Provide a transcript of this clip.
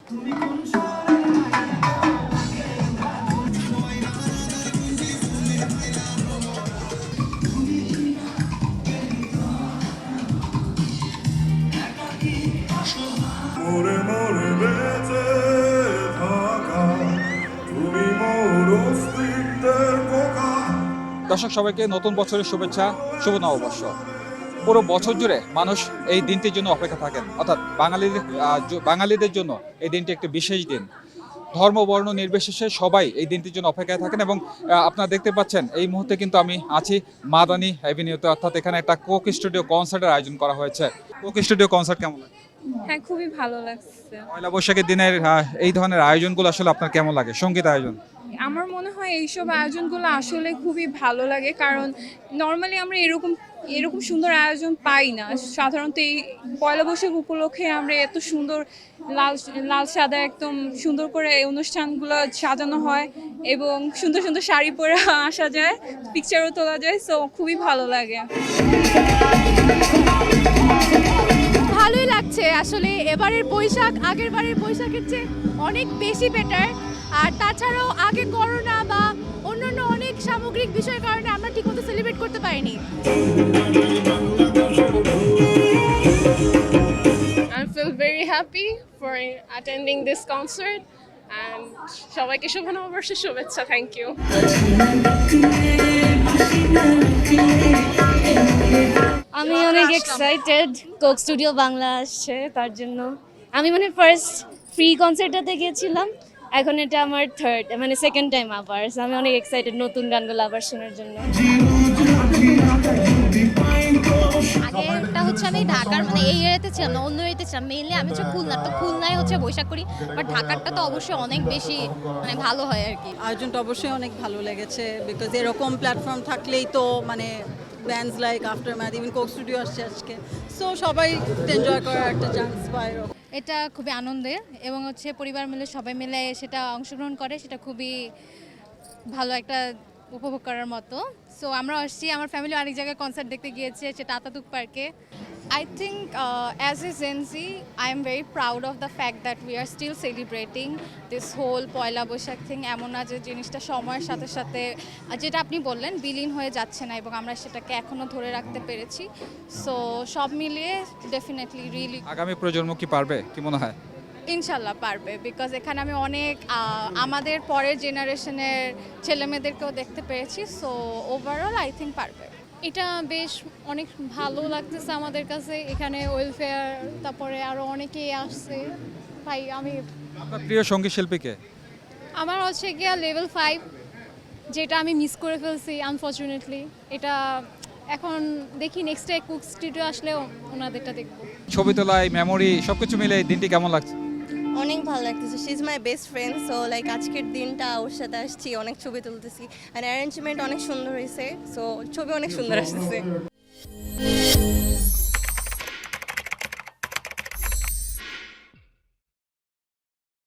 মোরে মোরে বেঁচে থাকা তুমি মোর অস্তিত্বের পোকা। দর্শক সবাইকে নতুন বছরের শুভেচ্ছা, শুভ নববর্ষ। পুরো বছর জুড়ে মানুষ এই দিনটির জন্য অপেক্ষা থাকেন, অর্থাৎ বাঙালিদের জন্য এই দিনটি একটি বিশেষ দিন। ধর্ম বর্ণ নির্বিশেষে সবাই এই দিনটির জন্য অপেক্ষায় থাকেন এবং আপনারা দেখতে পাচ্ছেন এই মুহূর্তে কিন্তু আমি আছি মাদানী অ্যাভিনিউতে, অর্থাৎ এখানে একটা কোক স্টুডিও কনসার্টের আয়োজন করা হয়েছে। কোক স্টুডিও কনসার্ট কেমন লাগে? হ্যাঁ, খুবই ভালো লাগছে। পয়লা বৈশাখের দিনের এই ধরনের আয়োজনগুলো আসলে আপনার কেমন লাগে, সঙ্গীত আয়োজন? আমার মনে হয় এইসব আয়োজনগুলো আসলে খুবই ভালো লাগে, কারণ নর্মালি আমরা এরকম এরকম সুন্দর আয়োজন পাই না। সাধারণত এই পয়লা বৈশাখ উপলক্ষে আমরা এত সুন্দর লাল লাল সাদা একদম সুন্দর করে এই অনুষ্ঠানগুলো সাজানো হয় এবং সুন্দর সুন্দর শাড়ি পরে আসা যায়, পিকচারও তোলা যায়, সো খুবই ভালো লাগে। ভালোই লাগছে আসলে। এবারের বৈশাখ আগের বারের বৈশাখের চেয়ে অনেক বেশি বেটার। আর তাছাড়াও আগে করোনা বা অন্যান্য অনেক সামগ্রিক বিষয়ের কারণে আমরা ঠিকমতো সেলিব্রেট করতে পারিনি। I feel very happy for attending this concert and সবাইকে শুভ নববর্ষের শুভেচ্ছা। Thank you. আমি অনেক এক্সাইটেড, কোক স্টুডিও বাংলা আসছে তার জন্য। আমি ফার্স্ট ফ্রি কনসার্টটাতে গিয়েছিলাম, এখন এটা আমার থার্ড সেকেন্ড টাইম আবার। আমি অনেক এক্সাইটেড নতুন গানগুলো আবার শোনার জন্য। আগেরটা হচ্ছে আমি ঢাকার এই এরিয়াতে ছিলাম না, অন্য এরিয়াতে ছিলাম। মেইনলি আমি হচ্ছে খুলনা, তো খুলনায় হচ্ছে বৈশাখ করি, বাট ঢাকারটা তো অবশ্যই অনেক বেশি ভালো হয় আর কি। আয়োজনটা অবশ্যই অনেক ভালো লেগেছে, বিকজ এরকম প্ল্যাটফর্ম থাকলেই তো bands like Aftermath, even Coke Studio আসছে আজকে, সো সবাই এনজয় করার একটা চান্স পায়। এটা খুবই আনন্দের এবং পরিবার মিলে সবাই মিলে সেটা অংশগ্রহণ করে, সেটা খুবই ভালো একটা উপভোগ করার মতো। সো আমরা আসছি, আমার ফ্যামিলি অনেক জায়গায় কনসার্ট দেখতে গিয়েছে, সেটা আতাতুর্ক পার্কে। I think as a Gen Z, I am very proud of the fact that we are still celebrating this whole Poila Boishakh thing। এমন না যে জিনিসটা সময়ের সাথে সাথে, যেটা আপনি বললেন, বিলীন হয়ে যাচ্ছে না এবং আমরা সেটাকে এখনো ধরে রাখতে পেরেছি। সো সব মিলিয়ে ডেফিনেটলি রিয়েলি আগামী প্রজন্ম কি পারবে, কি মনে হয়? ইনশাল্লাহ পারবে, বিকজ এখানে আমি অনেক আমাদের পরের জেনারেশনের ছেলেমেয়েদেরকেও দেখতে পেরেছি। সো ওভারঅল আই থিঙ্ক পারবে। এটা বেশ অনেক ভালো লাগতেছে আমাদের কাছে। এখানে ওয়েলফেয়ার, তারপরে আরও অনেকেই আসছে। ভাই আমি আপনার প্রিয় সঙ্গীত শিল্পীকে? আমার গিয়া লেভেল 5, যেটা আমি মিস করে ফেলছি আনফর্চুনেটলি। এটা এখন দেখি নেক্সট ডে কুক স্টুডিও আসলে ওনাদেরটা দেখবো। ছবি তোলা, এই মেমোরি সবকিছু মিলে এই দিনটি কেমন লাগছে? অনেক ভালো লাগতেছে। She is my best friend, so আজকের দিনটা ওর সাথে আসছি, অনেক ছবি তুলতেছি, অ্যান্ড অ্যারেঞ্জমেন্ট অনেক সুন্দর হয়েছে, সো ছবি অনেক সুন্দর আসতেছে।